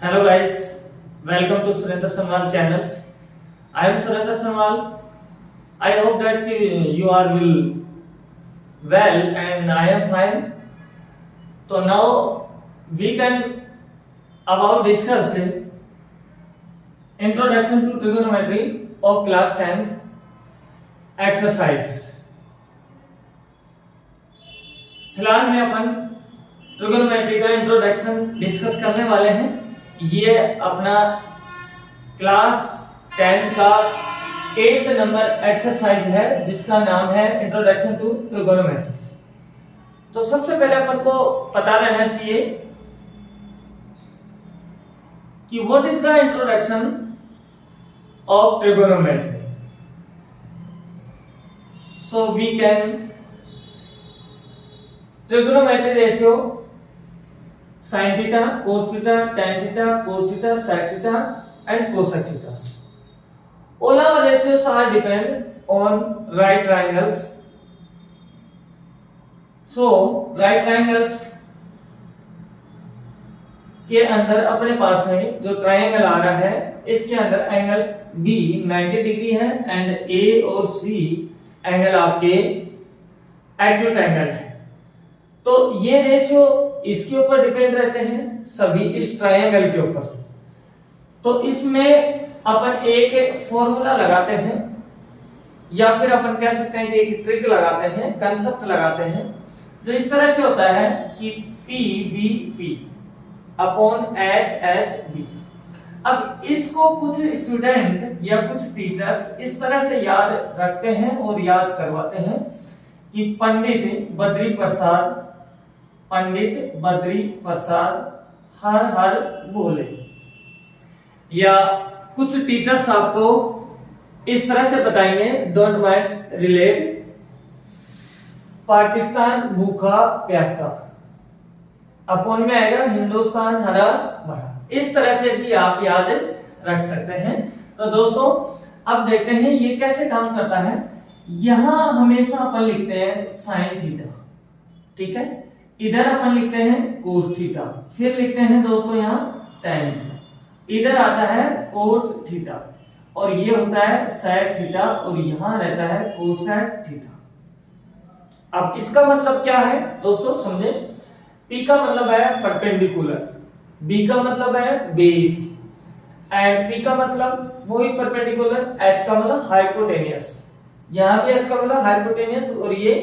Hello guys, welcome to Surendra Sanwal channels. I am Surendra Sanwal. I hope that you are well and I am fine. So now we can about discuss introduction to trigonometry of class 10th exercise. फिलहाल में अपन trigonometry का introduction discuss करने वाले हैं। ये अपना class 10 का 8th number exercise है जिसका नाम है इंट्रोडक्शन टू ट्रिगोनोमेट्री। तो सबसे पहले अपन को पता रहना चाहिए कि what is the introduction of trigonometry. So we can trigonometry ratio sin theta, cos theta, tan theta, cos theta, sec theta and cosec theta. All our ratios are depend on right triangles. So right triangles के अंदर अपने पास में जो triangle आ रहा है इसके अंदर angle B 90 degree है एंड A और C एंगल आपके एक्यूट एंगल है। तो ये रेशियो इसके ऊपर डिपेंड रहते हैं सभी इस ट्रायंगल के ऊपर। तो इसमें अपन एक फॉर्मूला लगाते हैं या फिर अपन कह सकते हैं कि एक ट्रिक लगाते हैं, कंसेप्ट लगाते हैं जो इस तरह से होता है कि PBP अपॉन HHB। अब इसको कुछ स्टूडेंट या कुछ टीचर्स इस तरह से याद रखते हैं और याद करवाते हैं कि पंडित बद्री प्रसाद हर हर बोले, या कुछ टीचर्स आपको इस तरह से बताएंगे डोंट माइंड रिलेट पाकिस्तान भूखा प्यासा अपॉन में आएगा हिंदुस्तान हरा भरा। इस तरह से भी आप याद रख सकते हैं। तो दोस्तों अब देखते हैं ये कैसे काम करता है। यहां हमेशा अपन लिखते हैं साइन थीटा, ठीक है, इधर अपन लिखते हैं कोस थीटा, फिर लिखते हैं दोस्तों यहाँ टैन थीटा, इधर आता है कोट थीटा और ये होता है सेक थीटा और यहाँ रहता है कोसेक थीटा। अब इसका मतलब क्या है दोस्तों समझे। P का मतलब है परपेंडिकुलर, B का मतलब है बेस एंड P का मतलब वही परपेंडिकुलर, H का मतलब हाइपोटेनियस, यहाँ भी H का मतलब हाइपोटेनियस और ये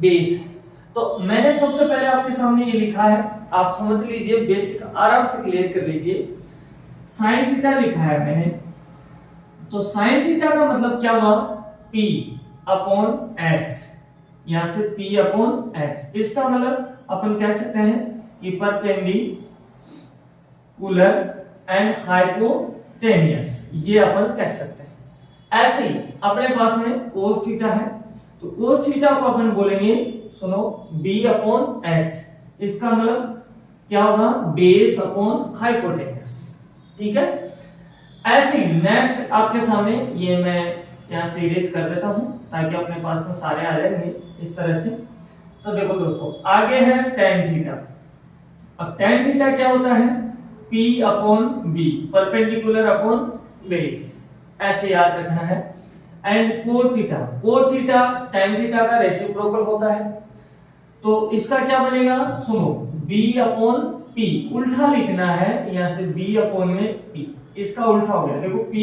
बेस। तो मैंने सबसे पहले आपके सामने ये लिखा है, आप समझ लीजिए, बेसिक आराम से क्लियर कर लीजिए। साइन थीटा लिखा है मैंने, तो साइन थीटा का मतलब क्या हुआ P अपॉन H, यहां से P अपॉन H। इसका मतलब अपन कह सकते हैं कि परपेंडिकुलर एंड हाइपोटेनियस, ये अपन कह सकते हैं। ऐसे ही अपने पास में कोस थीटा है, तो कोस थीटा को अपन बोलेंगे सुनो B अपॉन H, इसका मतलब क्या होगा बेस अपॉन हाइपोटेनियस, ठीक है। ऐसे ही नेक्स्ट आपके सामने ये मैं यहाँ से इरेज कर देता हूँ ताकि अपने पास में सारे आ जाएंगे इस तरह से। तो देखो दोस्तों आगे है टेन थीटा। अब टेन थीटा क्या होता है P upon B, perpendicular upon base, ऐसे याद रखना है। And cot theta tan theta का रेसिप्रोकल होता है, तो इसका क्या बनेगा सुनो B अपॉन P, उल्टा लिखना है यहाँ से B अपॉन में P, इसका उल्टा हो गया। देखो P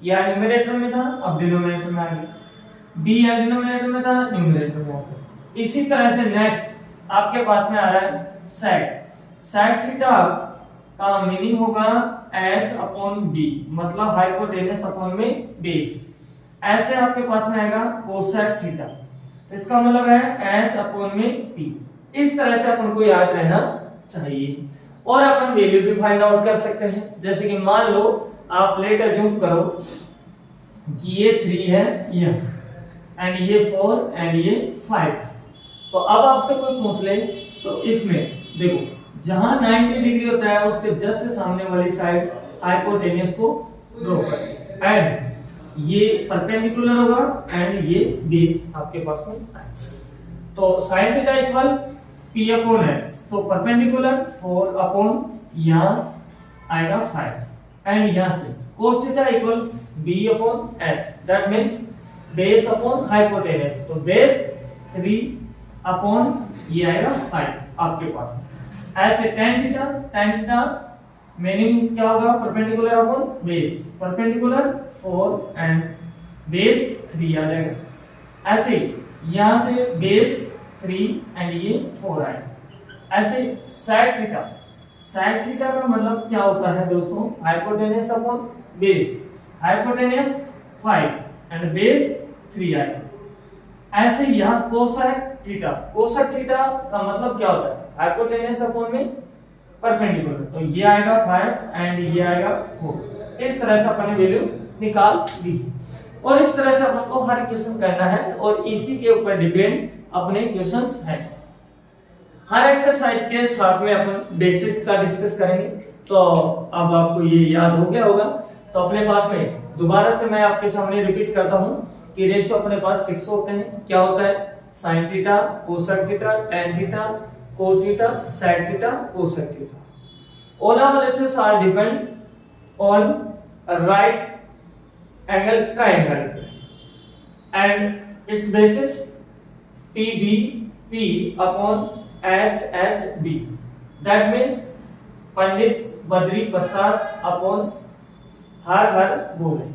या न्यूमरेटर में था अब डिनोमिनेटर में आ गया, B या डिनोमिनेटर में था न्यूमरेटर में आ गया। इसी तरह से नेक्स्ट आपके पास में आ रहा है सेक थीटा का मीनिंग होगा H अपॉन B, मतलब हाइपोटेनस अपॉन में बेस। ऐसे आपके पास में आएगा कोसेक थीटा, तो इसका मतलब है H अपॉन में P। इस तरह से अपन को याद रहना चाहिए और अपन वैल्यू भी फाइंड आउट कर सकते हैं। जैसे कि मान लो आप लेट अज्यूम करो कि ये 3 है यह एंड ये 4 एंड ये 5। तो अब आपसे कोई पूछ ले तो इसमें देखो जहां 90 डिग्री होता है उसके जस्ट सामने वाली साइड हाइपोटेनियस को ड्रॉ करें एंड ये परपेंडिकुलर होगा एंड ये बेस आपके पास में। तो sin theta equal P upon H, तो परपेंडिकुलर 4 अपॉन यहाँ आएगा 5 एंड यहाँ से cos theta equal b upon s, that means base upon hypotenuse, तो बेस 3 अपॉन ये आएगा 5 आपके पास। ऐसे tan थीटा मीनिंग क्या होगा, perpendicular upon base, perpendicular 4 and base 3 आ जाएगा। ऐसे यहाँ से बेस 3 एंड ये 4 आएगा। ऐसे sec थीटा का मतलब क्या होता है दोस्तों, hypotenuse upon base, hypotenuse 5 and base 3 आएगा। ऐसे यहाँ कोसेक थीटा का मतलब क्या होता है, हाइपोटेनस अपॉन में परपेंडिकुलर, तो ये आएगा 5 एंड ये आएगा 4। इस तरह से अपन ने वैल्यू निकाल दी और इस तरह से अपन को हर क्वेश्चन करना है और इसी के ऊपर डिपेंड अपने क्वेश्चंस हैं। हर एक्सरसाइज के साथ में अपन बेसिस का डिस्कस करेंगे। तो अब आपको ये याद हो गया होगा, तो अपने पास में दोबारा से मैं आपके सामने रिपीट करता हूं कि रेशियो अपने पास 6 होते हैं। क्या होता है, sin theta, cosec theta, tan theta, cot theta, sec theta, cosec theta. All our ratios are depend on a right angle triangle and its basis PBP upon HHB, that means Pandit Badri Prasad upon her बोले,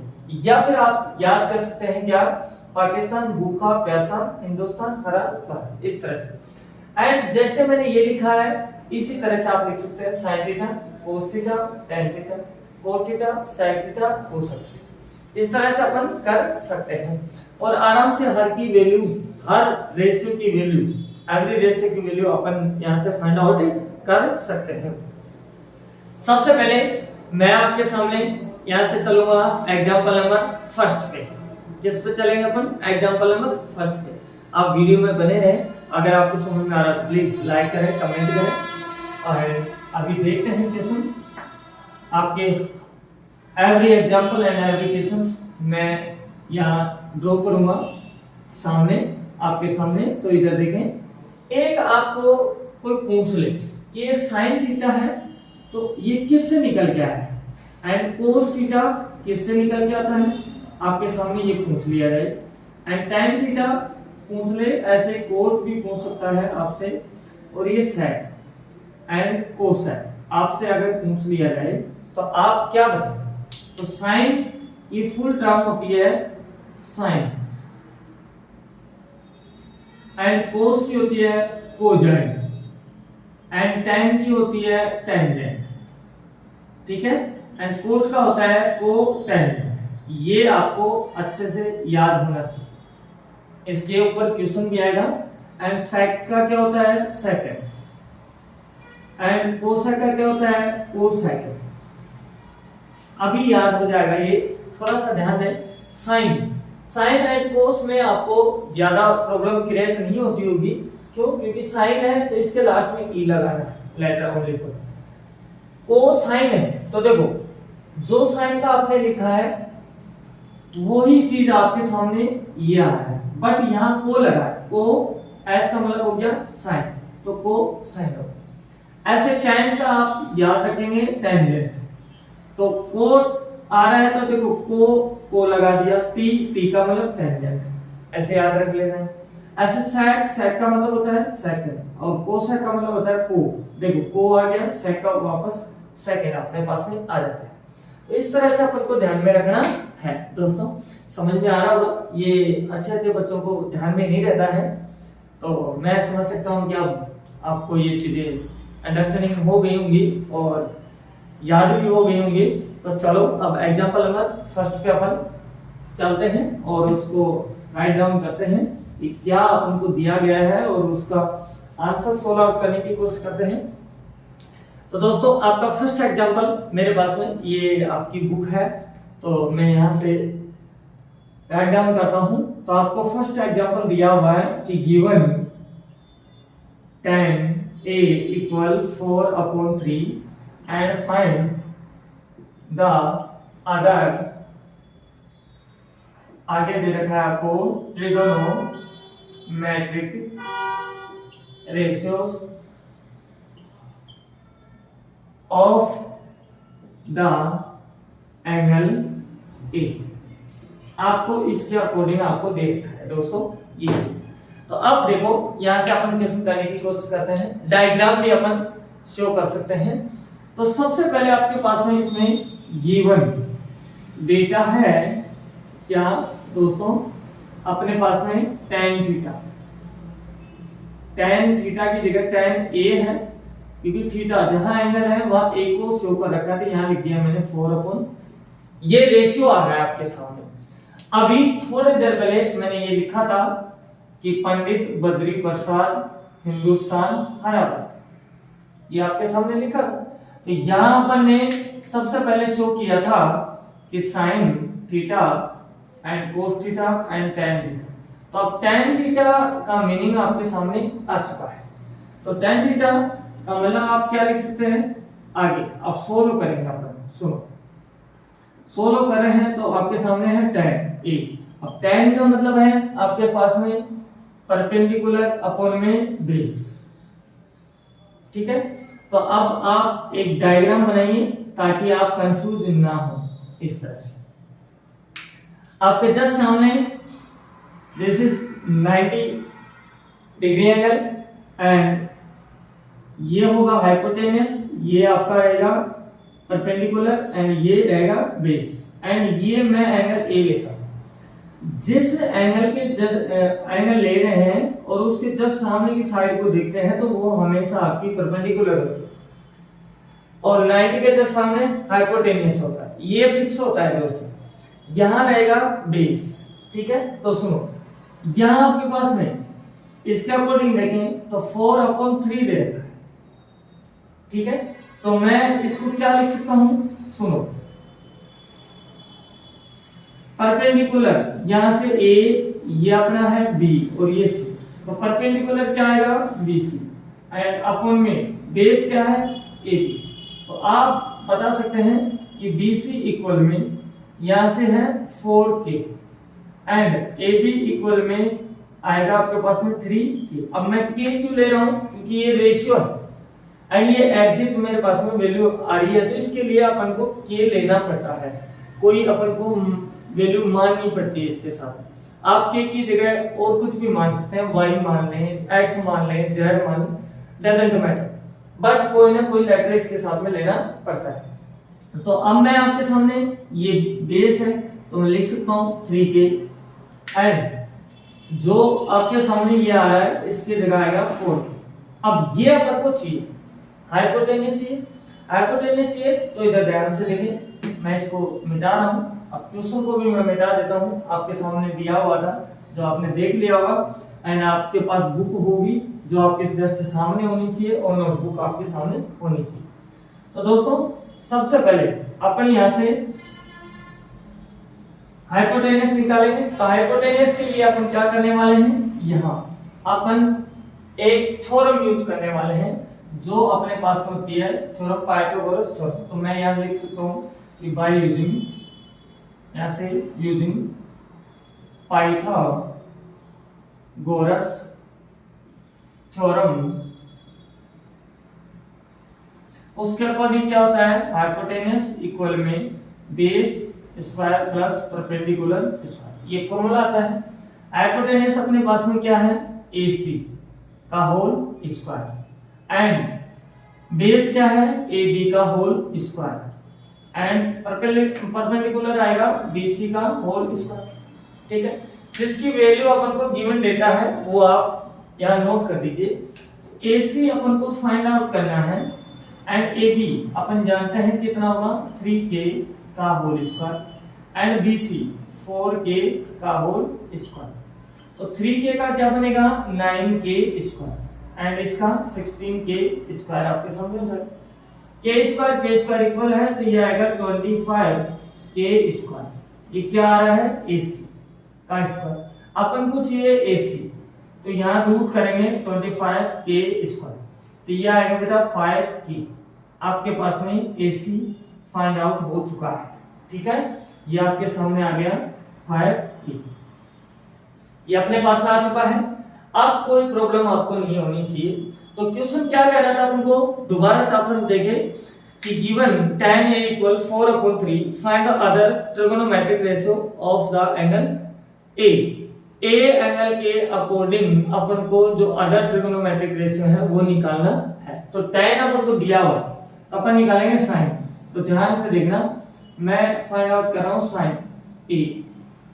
या फिर आप याद कर सकते हैं क्या, पाकिस्तान भूखा प्यासा, हिंदुस्तान हरा भरा, इस तरह से। एंड जैसे मैंने ये लिखा है इसी तरह से आप लिख सकते हैं sin theta, cos theta, tan theta, cot theta, sec theta, cosec theta. इस तरह से अपन कर सकते हैं और आराम से हर की वैल्यू, हर रेशियो की वैल्यू, एवरी रेशियो की वैल्यू अपन यहां से फाइंड आउट कर सकते हैं। सबसे पहले मैं आपके सामने यहां से चलूंगा एग्जांपल नंबर फर्स्ट पे। किस पे चलेंगे अपन, एग्जांपल नंबर फर्स्ट पे। आप वीडियो में बने रहें, अगर आपको समझ में आ रहा है तो प्लीज लाइक करें, कमेंट करें। और अभी देखते हैं क्वेश्चन आपके every example and every questions मैं यहाँ ड्रॉ करूंगा सामने, आपके सामने। तो इधर देखें, एक आपको कोई पूछ ले कि ये sin थीटा है तो ये किससे निकल के आया है, एंड cos थीटा किससे निकल के आता है, आपके सामने ये पूछ लिया जाए। एंड tan थीटा पूछ ले, ऐसे cot भी पूछ सकता है आपसे, और ये sec एंड कोसेक आपसे अगर पूछ लिया जाए तो आप क्या बताएं। तो sin की फुल टर्म होती है sin एंड cos की होती है कोजेंट एंड tan की होती है टेंजेंट, ठीक है। एंड cot का होता है कोटेंजेंट। ये आपको अच्छे से याद होना चाहिए, इसके ऊपर क्वेश्चन भी आएगा। एंड sec का क्या होता है, सेकंड, एंड कोसेक का क्या होता है, कोसेक। अभी याद हो जाएगा ये, थोड़ा सा ध्यान दें। साइन एंड कोस में आपको ज्यादा प्रॉब्लम क्रिएट नहीं होती होगी, क्यों, क्योंकि साइन है तो इसके लास्ट में ई लगाना है, लेटर ओनली पर। कोसाइन है तो देखो, जो साइन का आपने लिखा है वही चीज आपके सामने ये आ रहा है, बट यहाँ को लगा है, को एस का मतलब हो गया साइन, तो को साइन हो। ऐसे tan का आप याद रखेंगे टेंजेंट, तो कोट आ रहा है तो देखो को लगा दिया, टी का मतलब टेंजेंट, ऐसे याद रख लेना है। ऐसे sec का मतलब होता है सेकंड, और कोसेक का मतलब होता है को, देखो को आ गया, sec का वापस सेकंड अपने पास में आ जाता है। तो इस तरह से अपन को ध्यान में रखना है दोस्तों। समझ में आ रहा होगा, ये अच्छे बच्चों को ध्यान में नहीं रहता है, तो मैं समझ सकता हूँ कि अब आपको ये चीजें अंडरस्टैंडिंग हो गई होंगी और याद भी हो गई होंगी। तो चलो अब एग्जांपल नंबर फर्स्ट पे अपन चलते हैं और उसको राइट डाउन करते हैं कि क्या अपन को दिया गया है और उसका आंसर सोल्व आउट करने की कोशिश करते हैं। तो दोस्तों आपका फर्स्ट एग्जांपल मेरे पास में, ये आपकी बुक है तो मैं यहाँ से राइट डाउन करता हूँ। तो आपको फर्स्ट एग्जांपल दिया हुआ है कि given tan a equal 4/3 and find the other, आगे दे रखा है आपको trigonometric ratios of the angle A. आपको इसके अकॉर्डिंग आपको दे रखा है दोस्तों ये। तो अब देखो यहां से अपन क्वेश्चन करने की कोशिश करते हैं, डायग्राम भी अपन शो कर सकते हैं। तो सबसे पहले आपके पास में इसमें गिवन डेटा है क्या दोस्तों, अपने पास में tan थीटा, tan थीटा की जगह tan a है, क्योंकि थीटा जहां एंगल है वहां a को शो कर रखा था, यहां लिख दिया मैंने 4/, ये रेशियो आ रहा है आपके सामने। अभी थोड़ी देर पहले मैंने ये लिखा था कि पंडित बद्री प्रसाद हिंदुस्तान हराया, ये आपके सामने लिखा। तो यहां अपन ने सबसे पहले शो किया था कि sine theta and cos theta and tan theta. तो अब tan थीटा का मीनिंग आपके सामने आ चुका है। तो tan थीटा का मतलब आप क्या लिख सकते हैं आगे, अब सोल्व करेंगे अपन। सुनो, सोल्व कर रहे हैं तो आपके सामने है tan a। अब tan का मतलब है आपके पास में परपेंडिकुलर अपॉन में बेस, ठीक है। तो अब आप एक डायग्राम बनाइए ताकि आप कंफ्यूज ना हो। इस तरह से आपके जस्ट सामने this is 90 degree angle and ये होगा हाइपोटेनस, ये आपका रहेगा परपेंडिकुलर एंड ये रहेगा बेस, एंड ये मैं एंगल ए लेता हूं। जिस एंगल के एंगल ले रहे हैं और उसके जस्ट सामने की साइड को देखते हैं तो वो हमेशा आपकी परपेंडिकुलर होती है, और 90 के जस्ट सामने हाइपोटेनस होता है, ये फिक्स होता है दोस्तों। यहां रहेगा बेस, ठीक है। तो सुनो, यहां आपके पास में इसके अकॉर्डिंग देखें तो 4/3 दे रखा है, ठीक है। तो मैं इसको क्या लिख सकता हूं, सुनो, परपेंडिकुलर यहां से a, ये अपना है b और ये c, तो परपेंडिकुलर क्या आएगा bc एंड अपॉन में बेस क्या है ab। तो आप बता सकते हैं कि bc इक्वल में यहां से है 4k एंड ab इक्वल में आएगा आपके पास में 3k। अब मैं k क्यों ले रहा हूं, क्योंकि ये रेशियो है एंड ये एग्जैक्ट मेरे पास में वैल्यू आ रही है, तो इसके लिए अपन को k लेना पड़ता है, कोई अपन को वैल्यू माननी पड़ती है इसके साथ। आप k की जगह और कुछ भी मान सकते हैं, y मान लें, x मान लें, z मान लें, डजंट मैटर, बट कोई ना कोई लेटर इसके साथ में लेना पड़ता है। तो अब मैं आपके सामने ये बेस है तो मैं लिख सकता हूं 3k एंड जो आपके सामने ये आ रहा है इसकी जगह आएगा 4k। अब ये अपन को चाहिए हाइपोटेनस, ये हाइपोटेनस ये, तो इधर ध्यान से देखें, मैं इसको मिटा रहा हूं। अब क्वेश्चन को भी मैं मिटा देता हूं, आपके सामने दिया हुआ था जो आपने देख लिया होगा, एंड आपके पास बुक होगी जो आपके जस्ट सामने होनी चाहिए और नोटबुक आपके सामने होनी चाहिए। तो दोस्तों सबसे पहले अपन यहां से हाइपोटेनस निकालेंगे। तो हाइपोटेनस के लिए अपन क्या करने वाले हैं, यहां अपन एक थ्योरम यूज करने वाले हैं जो अपने पास में होती है थ्योरम पाइथागोरस थ्योरम। तो मैं यहां लिख सकता हूं कि बाय यूजिंग, यहां से यूजिंग पाइथागोरस थ्योरम, उसके अकॉर्डिंग क्या होता है, हाइपोटेनस इक्वल में base square plus perpendicular square, ये फॉर्मूला आता है। हाइपोटेनस अपने पास में क्या है, AC का होल स्क्वायर एंड बेस क्या है, AB का होल स्क्वायर एंड परपेंडिकुलर आएगा BC का होल स्क्वायर, ठीक है। जिसकी वैल्यू अपन को गिवन डेटा है वो आप यहां नोट कर दीजिए। AC अपन को फाइंड आउट करना है एंड AB अपन जानते हैं कितना होगा 3k का whole square and BC 4k का होल स्क्वायर। तो 3k का क्या बनेगा 9k स्क्वायर एंड इसका 16k स्क्वायर आपके सामने हो जाएगा। k स्क्वायर इक्वल है तो ये आएगा 25k स्क्वायर। ये क्या आ रहा है AC का स्क्वायर, अपन को चाहिए AC, तो यहाँ रूट करेंगे 25k स्क्वायर, तो ये आएगा बेटा 5k। आपके पास में AC फाइंड आउट हो चुका है, ठीक है। ये आपके सामने आ गया 5k, ये अपने पास में आ चुका है। अब कोई प्रॉब्लम आपको नहीं होनी चाहिए। तो क्वेश्चन क्या कह रहा था अपन को, दोबारा से अपन देखें कि given tan A equals 4/3, find the other trigonometric ratio of the angle A. A angle के अकॉर्डिंग अपन को जो अदर ट्रिगोनोमेट्रिक रेशियो है वो निकालना है। तो tan अपन को दिया हुआ तो अपन निकालेंगे sin। तो ध्यान से देखना, मैं फाइंड आउट कर रहा हूं sin A।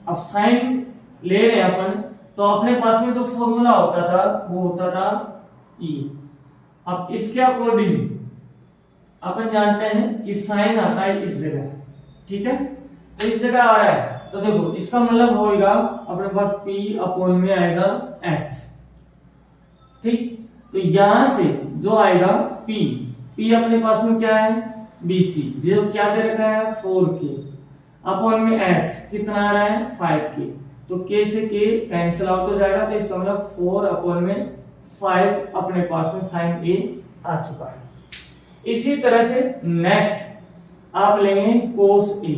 अब sin ले रहे हैं अपन, तो अपने पास में जो फॉर्मूला होता था वो होता था E। अब इसके अकॉर्डिंग अपन जानते हैं कि sin आता है इस जगह, ठीक है, तो इस जगह आ रहा है, तो देखो इसका मतलब होगा अपने पास P अपॉन में आएगा H, ठीक। तो यहां से जो आएगा P अपने पास में क्या है BC, जो क्या दे रखा है 4K अपॉन में H कितना आ रहा है 5K, तो K से K कैंसिल आउट हो जाएगा, तो इसका मतलब 4 अपॉन में 5 अपने पास में sin A आ चुका है। इसी तरह से नेक्स्ट आप लेंगे cos A।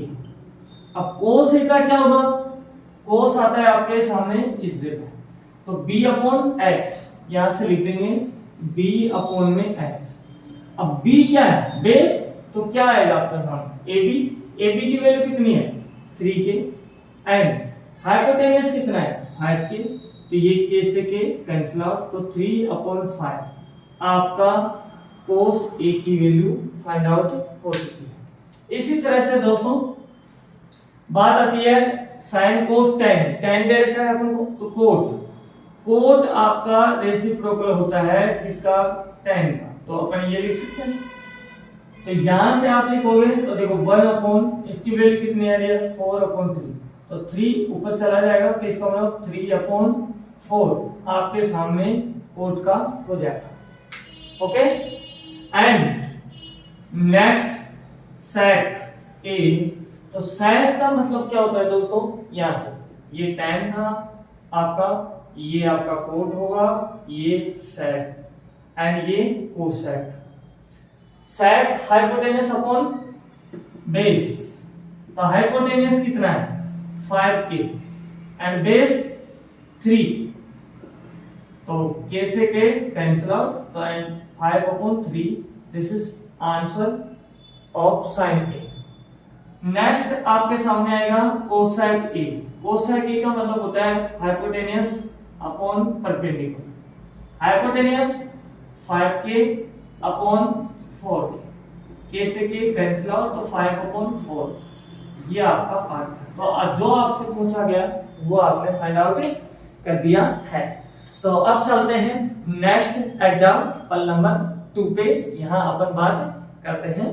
अब cos A का क्या होगा, cos आता है आपके सामने इस जगह, तो B अपॉन H यहां से लिख देंगे B अपॉन में H। अब B क्या है बेस, तो क्या आएगा आपके सामने AB की वैल्यू कितनी है 3K एंड हाइपोटेन्यूस कितना है 5K, तो ये K से K कैंसिल आउट, तो 3/5 आपका cos A की वैल्यू फाइंड आउट हो चुकी है। इसी तरह से दोस्तों बात आती है sin cos tan दे रखा है अपन को, तो cot आपका रेसिप्रोकल होता है किसका tan का, तो अपन ये लिख सकते हैं। तो यहां से आप लिखोगे तो देखो 1 अपॉन इसकी वैल्यू कितनी आ रही है 4/3, तो 3 ऊपर चला जाएगा, तो इसका मतलब 3/4 आपके सामने कोट का हो जाएगा। Okay and next sec A। तो sec का मतलब क्या होता है दोस्तों, यहां से ये tan था आपका, ये आपका कोट होगा, ये sec एंड ये cosec। sec hypotenuse upon base, तो हाइपोटेन्यूस कितना है 5K एंड बेस 3, तो K से K कैंसिल आउट, तो and 5/3 this is answer of sin A। Next आपके सामने आएगा cosec A। cosec A का मतलब होता है hypotenuse upon perpendicular. Hypotenuse 5K upon 4, K से K कैंसिल आउट, तो 5/4 ये आपका पार्ट है। तो जो आपसे पूछा गया वो आपने फाइंड आउट कर दिया है। तो अब चलते हैं नेक्स्ट एग्जाम्पल नंबर 2 पे, यहाँ अपन बात करते हैं।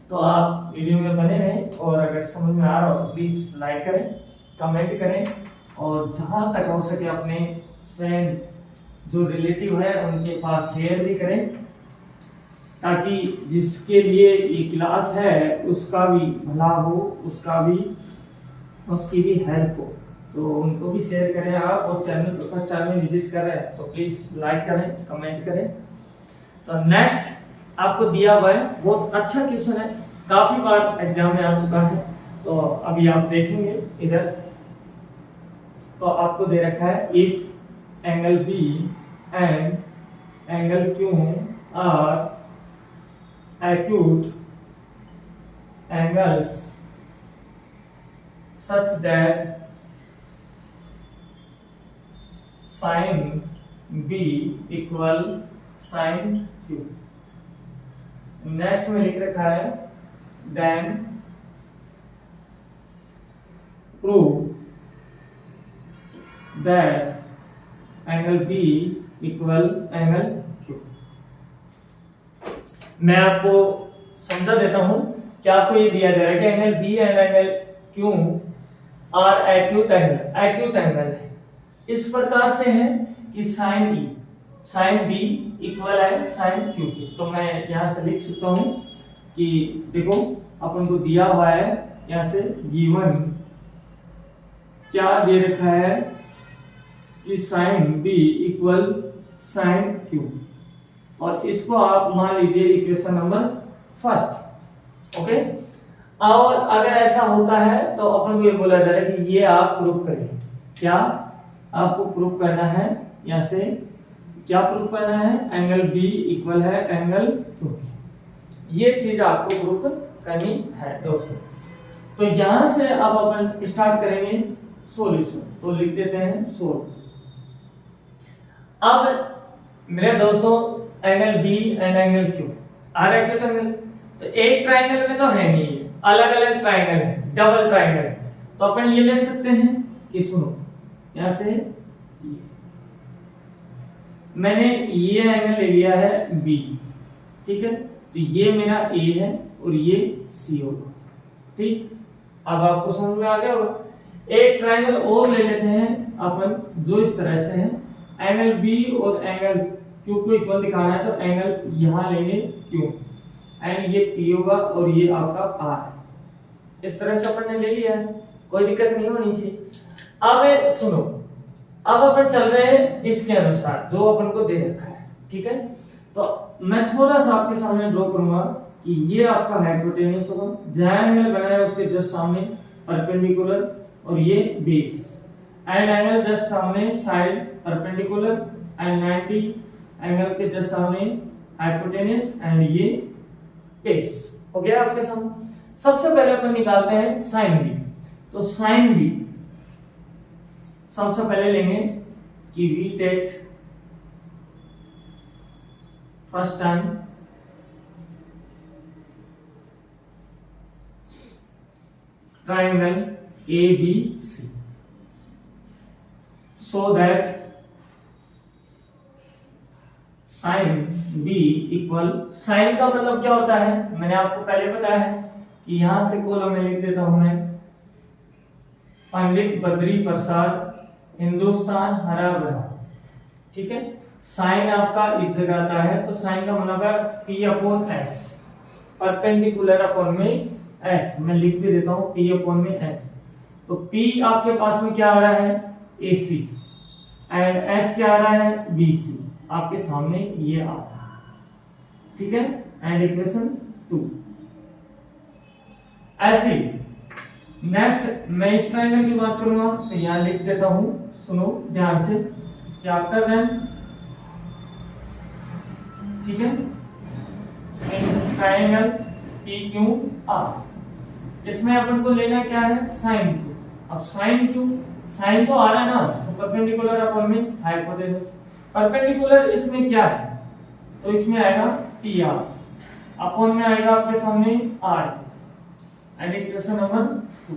तो आप वीडियो में बने रहें और अगर समझ में आ रहा हो तो प्लीज लाइक करें, कमेंट करें और जहां तक हो सके अपने फ्रेंड जो रिलेटिव है उनके पास शेयर भी करें, ताकि जिसके लिए ये क्लास है उसका भी भला हो, उसकी भी हेल्प हो, तो उनको भी शेयर करें आप। और चैनल पर फर्स्ट टाइम में विजिट कर रहे हैं तो प्लीज लाइक करें, कमेंट करें। तो नेक्स्ट आपको दिया हुआ है बहुत अच्छा क्वेश्चन है, काफी बार एग्जाम में आ चुका है, तो अभी आप देखेंगे इधर। तो आपको दे रखा है if angle B and angle Q are acute angles such that sin B equal sin Q। Next में लिख रखा है then prove that angle B equal angle Q। मैं आपको समझा देता हूं कि आपको ये दिया जा रहा है कि angle B and angle Q are acute angle है। इस प्रकार से है कि साइन बी इक्वल है साइन क्यू के। तो मैं यहां से लिख सकता हूं कि देखो अपन को दिया हुआ है यहां से गिवन क्या दे रखा है कि sine B equal sine Q, और इसको आप मान लीजिए इक्वेशन नंबर फर्स्ट। ओके, और अगर ऐसा होता है तो अपन को ये बोला जा रहा है कि ये आप प्रूव करें। क्या आपको प्रूव करना है, यहां से क्या प्रूव करना है, एंगल बी इक्वल है एंगल क्यू। ये चीज आपको ग्रुप करनी है दोस्तों। तो यहां से अब अपन स्टार्ट करेंगे सॉल्यूशन। तो लिख देते हैं सोल्व। अब मेरे दोस्तों angle B and angle Q are acute angle, तो एक ट्राइंगल में तो है नहीं, अलग अलग ट्राइंगल है, डबल ट्राइंगल है। तो अपन ये ले सकते हैं कि सुनो यहां से मैंने ये एंगल ले लिया है बी, ठीक है, तो ये मेरा ए है और ये सी होगा, ठीक। अब आपको समझ में आ गया होगा। एक ट्राइंगल और ले लेते हैं अपन जो इस तरह से है, एंगल बी और एंगल क्यू को इक्वल दिखाना है तो एंगल यहां लेंगे क्यू एंड ये पी होगा और ये आपका आर है। इस तरह से अपन ने ले लिया है, कोई दिक्कत नहीं होनी चाहिए। अब सुनो, अब अपन चल रहे हैं इसके अनुसार जो अपन को दे रखा है, ठीक है। तो मैं थोड़ा सा आपके सामने ड्रॉ करूंगा कि ये आपका हाइपोटेन्यूस होगा, जहां एंगल बना है उसके जस्ट सामने परपेंडिकुलर और ये बेस, एंड एंगल जस्ट सामने साइड परपेंडिकुलर एंड 90 एंगल के जस्ट सामने हाइपोटेन्यूस एंड ये बेस हो गया आपके सामने। सबसे पहले अपन निकालते हैं साइन बी। तो साइन बी सबसे पहले लेंगे कि we take first time triangle ABC so that sine B equal, sine का मतलब क्या होता है मैंने आपको पहले बताया है कि यहां से कॉलम में लिख देता हूं मैं पंडित बद्री प्रसाद हिंदुस्तान हरा भरा, ठीक है। साइन आपका इस जगह आता है तो साइन का मतलब है P/H, परपेंडिकुलर अपॉन में H, मैं लिख भी देता हूं P/H। तो P आपके पास में क्या आ रहा है AC एंड H क्या आ रहा है BC, आपके सामने ये आ रहा है, ठीक है। एंड इक्वेशन 2 ऐसे नेक्स्ट मैं इस ट्रायंगल की बात करूंगा तो यहां लिख देता हूं, सुनो ध्यान से कि आफ्टर देन, ठीक है, ट्रायंगल PQR, इसमें अपन को लेना क्या है साइन क्यू। अब साइन क्यू, साइन तो आ रहा है ना, तो परपेंडिकुलर अपॉन में हाइपोटेन्यूस, परपेंडिकुलर इसमें क्या है तो इसमें आएगा PR अपॉन में आएगा आपके सामने R एंड इक्वेशन नंबर 2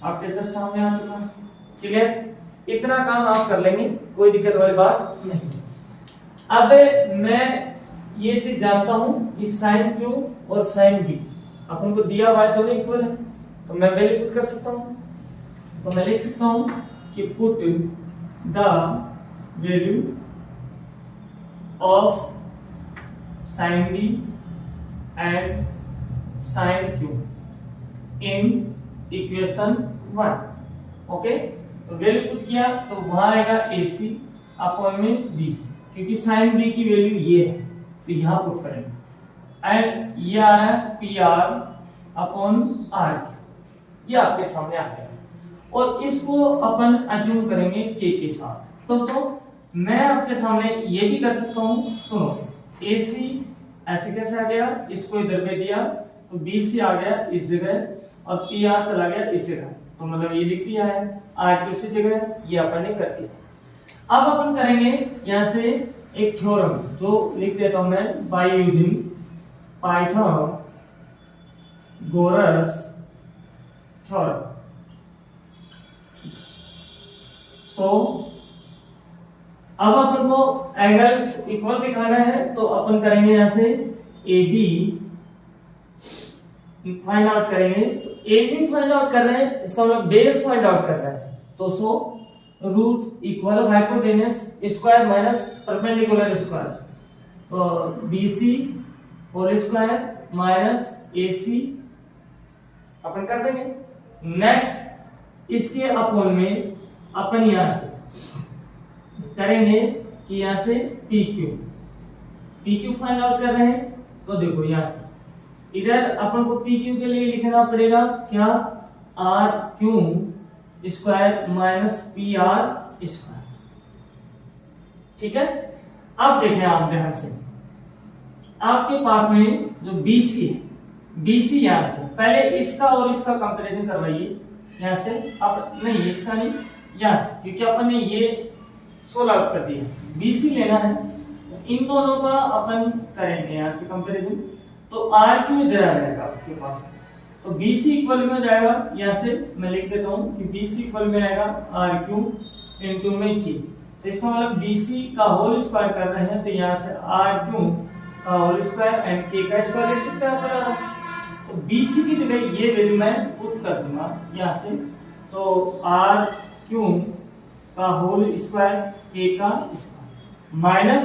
आपके जस्ट सामने आ चुका है, क्लियर। इतना काम आप कर लेंगे, कोई दिक्कत वाली बात नहीं। अब मैं ये चीज जानता हूं कि साइन क्यू और साइन बी अपन को दिया हुआ है दोनों इक्वल है, तो मैं वैल्यू पुट कर सकता हूं। तो मैं लिख सकता हूं कि put the value of sine B and sine Q in equation 1, okay. तो वैल्यू पुट किया तो वहां आएगा AC अपॉन में BC, क्योंकि साइन B की वैल्यू ये है तो यहां पुट करेंगे एंड ये आ रहा है PR अपॉन R, ये आपके सामने आ गया और इसको अपन अज्यूम करेंगे K के साथ। दोस्तों मैं आपके सामने ये भी कर सकता हूं, सुनो AC ऐसे कैसे आ गया, इसको इधर पे दिया तो BC आ गया इस जगह और PR चला गया इस जगह, तो मतलब ये लिख दिया है R उसी जगह, ये अपन ने कर दिया। अब अपन करेंगे यहां से एक थ्योरम जो लिख देता हूं मैं, बाय यूजिंग पाइथागोरस थ्योरम। सो अब अपन को एंगल्स इक्वल दिखाना है तो अपन करेंगे यहां से AB फाइंड आउट करेंगे। AB फाइंड आउट कर रहे हैं, इसका मतलब बेस फाइंड आउट कर रहा है, तो so root equal hypotenuse square minus perpendicular square, तो BC whole square minus AC अपन कर देंगे। नेक्स्ट इसके अपॉन में अपन यहां से करेंगे कि यहां से PQ फाइंड आउट कर रहे हैं, तो देखो यहां से इधर अपन को PQ के लिए लिखना पड़ेगा क्या RQ square minus PR square, ठीक है। अब देखें आप ध्यान से, आपके पास में जो BC है, BC यहाँ से पहले इसका और इसका कंपैरिजन करवाइए यहाँ से। अब नहीं इसका नहीं, यहाँ से, क्योंकि अपन ने ये 16 कर दिया, BC लेना है, इन दोनों का अपन करेंगे यहाँ से कंपैरिजन। तो RQ इधर आ जाएगा आपके पास, तो BC इक्वल में हो जाएगा, यहाँ से मैं लिख देता हूँ कि BC इक्वल में आएगा RQ इंटू में K। तो इसका मतलब BC का होल स्क्वायर कर रहे हैं, तो यहाँ से RQ का होल स्क्वायर एंड K का स्क्वायर लिख सकते हैं। तो BC की जगह ये वैल्यू मैं पुट कर दूंगा यहाँ से, तो RQ का होल स्क्वायर K का स्क्वायर माइनस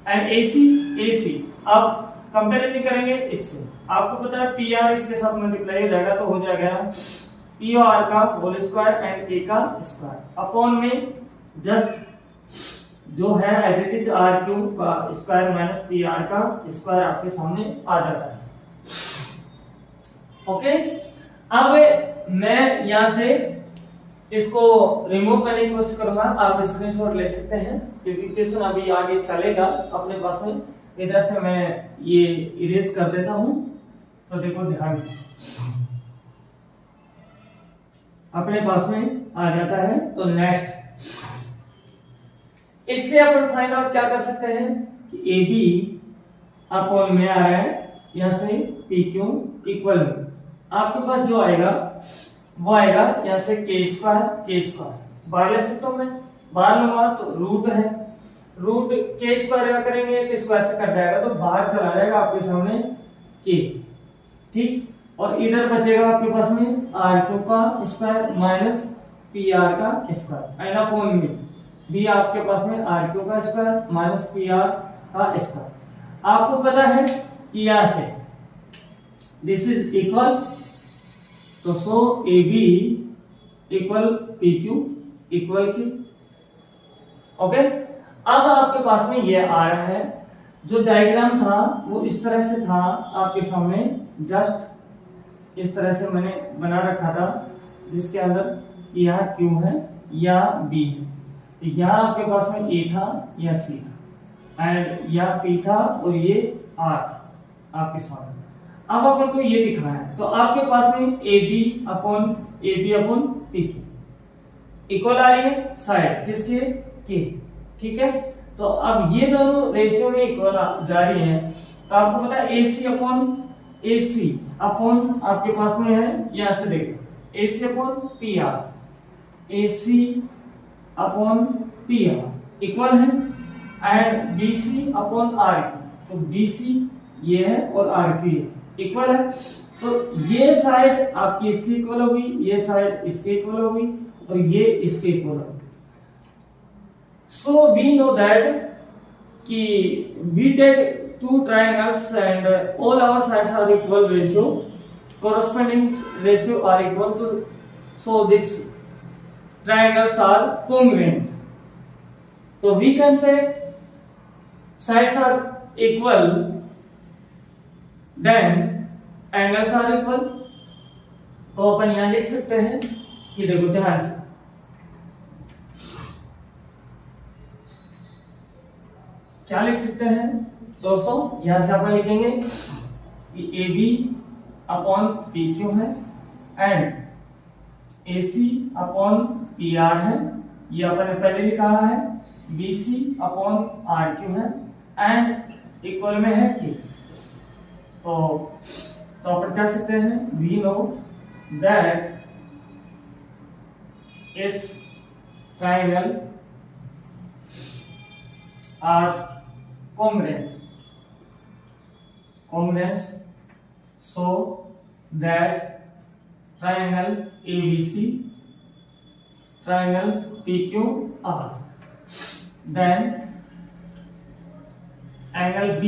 एंड AC अब कंपैरिजन करेंगे इससे। आपको पता है PR इसके साथ मल्टीप्लाई हो जाएगा, तो हो जाएगा PR का होल स्क्वायर एंड K का स्क्वायर अपॉन में जस्ट जो है एज इट इज RQ का स्क्वायर माइनस PR का स्क्वायर आपके सामने आ जाता है। ओके, अब मैं यहां से इसको रिमूव करने की कोशिश करूंगा, आप स्क्रीनशॉट ले सकते हैं क्योंकि क्वेश्चन अभी आगे चलेगा अपने पास में। इधर से मैं ये इरेज कर देता हूं, तो देखो ध्यान से अपने पास में आ जाता है। तो नेक्स्ट इससे अपन फाइंड आउट क्या कर सकते हैं कि AB अपॉन में आ रहा है यहां से PQ इक्वल में आपके पास जो आएगा वो आएगा यहाँ से K स्क्वायर बाहर ले सकता हूं मैं, बाहर लूंगा तो रूट है, रूट K स्क्वायर का करेंगे तो स्क्वायर से कट जाएगा, तो बाहर चला जाएगा आपके सामने K, ठीक। और इधर बचेगा आपके पास में RQ का स्क्वायर माइनस PR का स्क्वायर एंड अपॉन में भी आपके पास में RQ का स्क्वायर माइनस PR का स्क्वायर। आपको पता है कि यहाँ से दिस इज इक्वल, तो सो AB equal PQ equal K। Okay, अब आपके पास में ये आ रहा है, जो डायग्राम था वो इस तरह से था आपके सामने, जस्ट इस तरह से मैंने बना रखा था, जिसके अंदर यहाँ Q है या B है, यहाँ आपके पास में A था या C था एंड यहाँ P था और ये R था आपके सामने। अब अपन को ये दिखाना है, तो आपके पास में AB अपॉन PQ इक्वल आ रही है साइड किसके K, ठीक है। तो अब ये दोनों रेशियो में इक्वल जा रही है, तो आपको पता है AC अपॉन आपके पास में है, यहां से देखो AC upon PR, AC upon PR equal है एंड BC अपॉन RQ, तो BC ये है और RQ ये इक्वल है, तो ये साइड आपकी इसकी इक्वल होगी, ये साइड इसके इक्वल होगी और ये इसके इक्वल होगी। सो वी नो दैट कि we take two triangles and all our sides are equal ratio, corresponding ratio are equal to, so this triangles are congruent. So we can say sides are equal, then angles are equal। तो अपन यहां लिख सकते हैं कि देखो ध्यान से, क्या लिख सकते हैं दोस्तों, यहां से अपन लिखेंगे कि AB अपॉन PQ है एंड AC अपॉन PR है, ये अपन ने पहले लिखा है, BC अपॉन RQ है एंड इक्वल में है K। तो अपन कह सकते हैं we know that its triangle are congruent, so that triangle ABC, triangle PQR, then angle B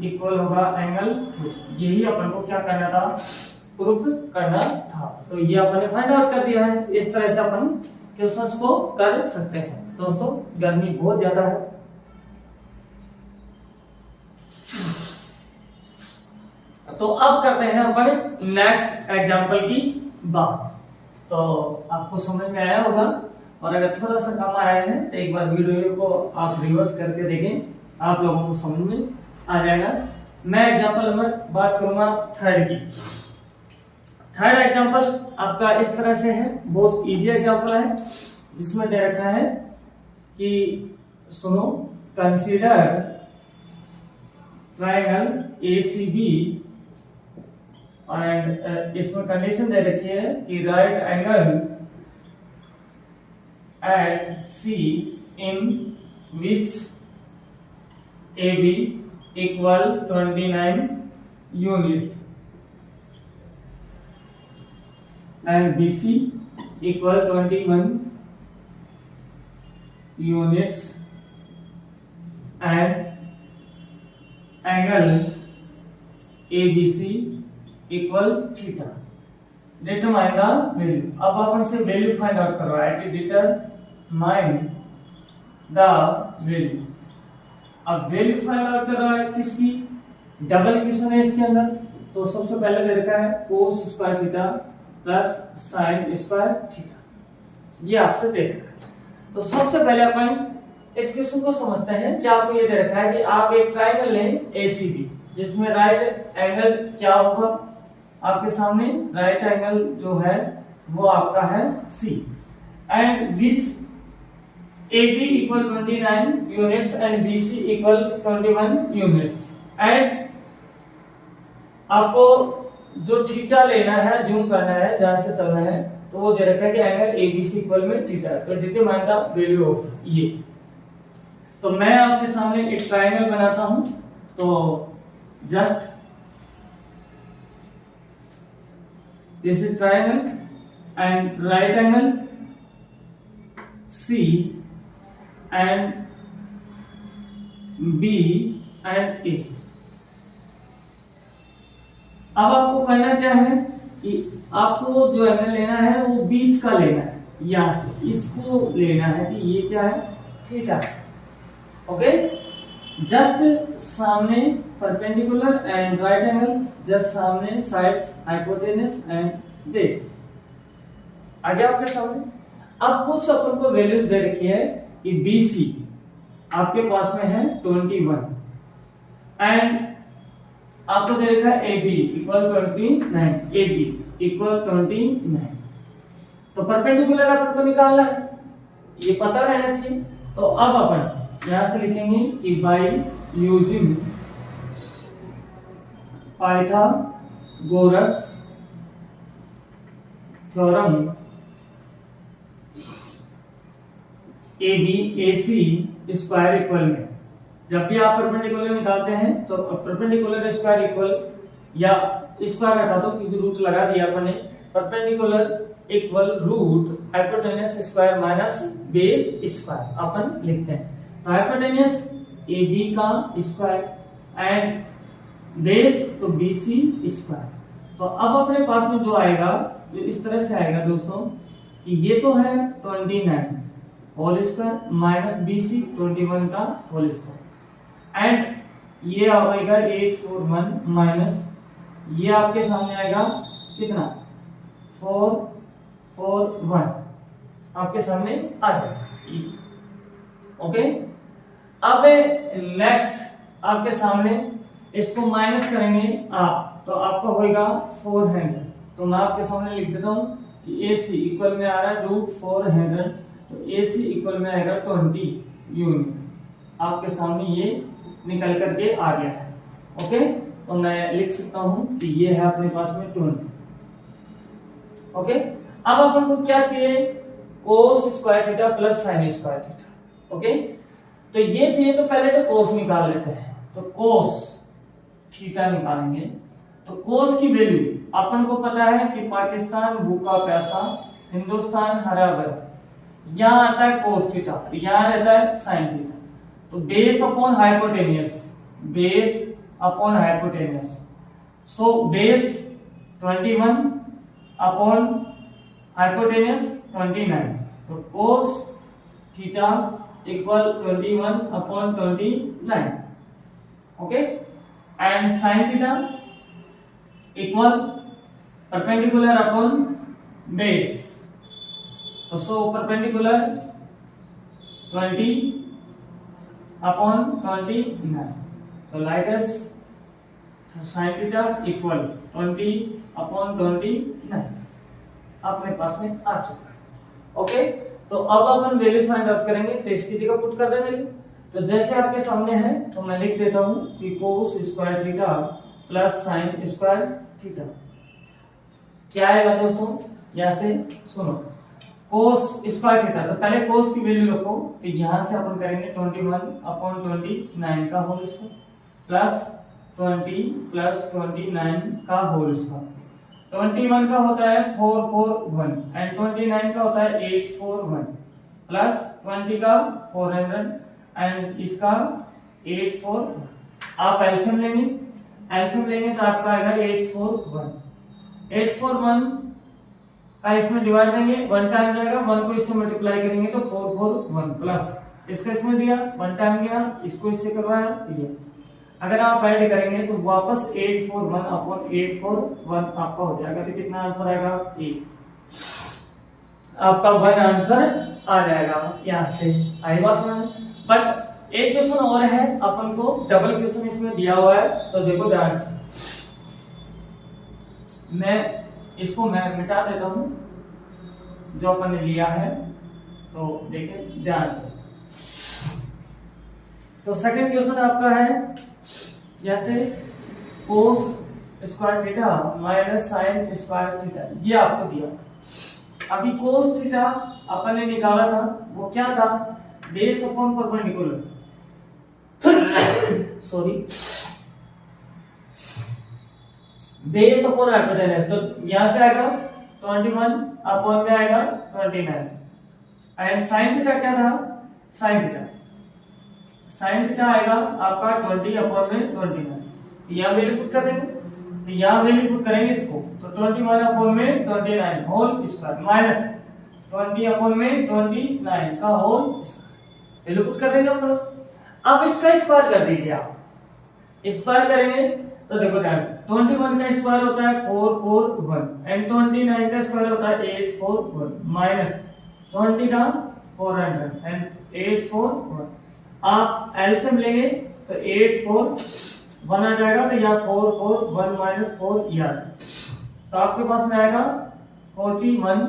equal होगा एंगल Q। यही अपन को क्या करना था, प्रूफ करना था। तो ये अपन ने फाइंड आउट कर दिया है। इस तरह से अपन क्वेश्चंस को कर सकते हैं। दोस्तों गर्मी बहुत ज्यादा है, तो अब करते हैं अपन नेक्स्ट एग्जांपल की बात। तो आपको समझ में आया होगा, और अगर थोड़ा सा कम आया है तो एक बार वीडियो को आप रिवर्स करके देखें, आप लोगों को समझ में आ जाएगा। मैं एग्जांपल नंबर बात करूंगा थर्ड की। थर्ड एग्जांपल आपका इस तरह से है, बहुत इजी एग्जांपल है, जिसमें दे रखा है कि सुनो, कंसीडर ट्रायंगल एसीबी एंड इसमें कंडीशन दे रखी है कि right angle eight C in which AB equal 29 unit and BC equal 21 units and angle ABC equal theta. Determine the value. अब अपन से वैल्यू फाइंड आउट कर रहा है कि डिटरमाइन द वैल्यू। अब वैल्यू फाइंड आउट कर रहा है किसकी, डबल इक्वेशन है इसके अंदर। तो सबसे पहले दे रखा है cos square theta plus sin square theta, ये आपसे दे रखा है। तो सबसे पहले अपन इस क्वेश्चन को समझते हैं कि आपको ये दे रखा है कि आप एक ट्रायंगल लें ACB, जिसमें राइट एंगल क्या होगा आपके सामने, राइट एंगल जो है वो आपका है C and which AB equal 29 units and BC equal 21 units and आपको जो थीटा लेना है, जूम करना है, जहां से चलना है, तो वो दे रखा है कि एंगल ABC इक्वल में थीटा। तो डिटरमाइन द वैल्यू ऑफ ये। तो मैं आपके सामने एक ट्रायंगल बनाता हूं। तो just this is triangle and right angle C and B and A। अब आपको करना क्या है कि आपको जो एंगल लेना है वो बीच का लेना है, यहां से इसको लेना है कि ये क्या है, थीटा। ओके, जस्ट सामने perpendicular and right angle, just सामने साइड्स हाइपोटेनस एंड बेस आगे आपके सामने। अब कुछ अपन को वैल्यूज दे रखी है कि BC आपके पास में है 21 एंड आपको दे रखा है AB इक्वल 29, AB इक्वल 29। तो परपेंडिकुलर अपन को निकालना है, ये पता रहना चाहिए। तो अब अपन यहां से लिखेंगे कि by using Pythagoras theorem AB AC square equal में, जब भी आप परपेंडिकुलर निकालते हैं तो परपेंडिकुलर स्क्वायर इक्वल या स्क्वायर हटा दो क्योंकि रूट लगा दिया अपने, perpendicular equal root hypotenuse square minus base square अपन लिखते हैं। तो हाइपोटेनस AB का स्क्वायर एंड बेस तो BC स्क्वायर। तो अब अपने पास में जो आएगा, जो इस तरह से आएगा दोस्तों कि ये तो है 29 होल स्क्वायर माइनस BC 21 का होल स्क्वायर एंड ये आएगा 841 माइनस ये आपके सामने आएगा कितना 441 आपके सामने आ जाएगा। ओके, अब नेक्स्ट आपके सामने इसको माइनस करेंगे आप, तो आपका होगा 400। तो मैं आपके सामने लिख देता हूं कि AC इक्वल में आ रहा है रूट 400, तो AC इक्वल में आएगा 20 यूनिट। आपके सामने ये निकल करके आ गया है। ओके, तो मैं लिख सकता हूं कि ये है अपने पास में 20। ओके, अब अपन को क्या चाहिए, cos square theta plus sin square theta. Okay, तो ये चाहिए तो पहले तो cos निकाल लेते हैं। तो cos थीटा निकालेंगे। तो cos की वैल्यू अपन को पता है कि पाकिस्तान भूखा प्यासा, हिंदुस्तान हरा भरा, यहाँ आता है cos थीटा, यहाँ रहता है sin थीटा। तो base upon hypotenuse, base upon hypotenuse, so base 21 upon hypotenuse 29। तो cos theta equal 21 upon 29। Okay, and sin theta equal perpendicular upon base, तो सो परपेंडिकुलर 20 अपॉन 29। तो like S sin theta equal 20/29 अपने पास में आ चुका है। Okay, तो अब अपन value find out करेंगे, तो इसकी जगह पुट कर दें वैल्यू। तो जैसे आपके सामने है तो मैं लिख देता हूं कि cos square theta plus sin square theta क्या आएगा दोस्तों, यहां से सुनो cos स्क्वायर थीटा, तो पहले cos की वैल्यू रखो, तो यहां से अपन करेंगे 21/29 का होल स्क्वायर प्लस 20 प्लस 29 का होल स्क्वायर। 21 का होता है 441 एंड 29 का होता है 841 प्लस 20 का 400 एंड इसका 841। आप एलसीएम लेंगे तो आपका आएगा 841 का इसमें डिवाइड देंगे, 1 टाइम जाएगा, 1 को इससे मल्टीप्लाई करेंगे तो 441 प्लस इसका इसमें दिया 1 टाइम गया, इसको इससे करवाया ये। अगर आप ऐड करेंगे तो वापस 841/841 आपका हो जाएगा, तो कितना आंसर आएगा 8। आपका 1 आंसर आ जाएगा। यहां से आई बात समझ। बट एक क्वेश्चन और है, अपन को डबल क्वेश्चन इसमें दिया हुआ है, तो देखो ध्यान, मैं मिटा देता हूं जो अपन ने लिया है, तो देखें ध्यान से। तो सेकंड क्वेश्चन आपका है जैसे cos square theta minus sin square theta, ये आपको दिया। अभी cos थीटा अपन ने निकाला था, वो क्या था, base upon perpendicular sorry base upon hypotenuse, तो यहां से आएगा 21 अपॉन में आएगा 29 एंड sin थीटा क्या था, sin थीटा आएगा आपका 20 अपॉन में 29। यहां वैल्यू पुट कर देंगे, तो यहां वैल्यू पुट करेंगे इसको, तो 21 अपॉन में 29 होल स्क्वायर माइनस 20 अपॉन में 29 का होल स्क्वायर वैल्यू पुट कर देंगे अपन। अब इसका स्क्वायर कर दीजिए, आप स्क्वायर करेंगे तो देखो ध्यान से, 21 का स्क्वायर होता है 441 एंड 29 का स्क्वायर होता है 841 माइनस 20 का 400 एंड 841। आप एलसीएम लेंगे तो 841 आ जाएगा, तो यहाँ 441 माइनस 4 यार, तो आपके पास में आएगा 41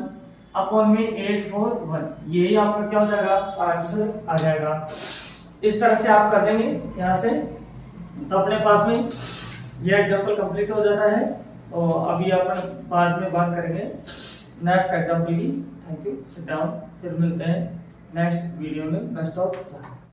अपॉन में 841, यही आपका क्या हो जाएगा, आंसर आ जाएगा। इस तरह से आप कर देंगे यहाँ से, तो अपने पास में ये एग्जांपल कंप्लीट हो जाता है। तो अभी अपन बाद में बात करेंगे नेक्स्ट एग्जांपल की। थैंक यू, सिट डाउन, फिर मिलते हैं नेक्स्ट वीडियो में। Best of luck.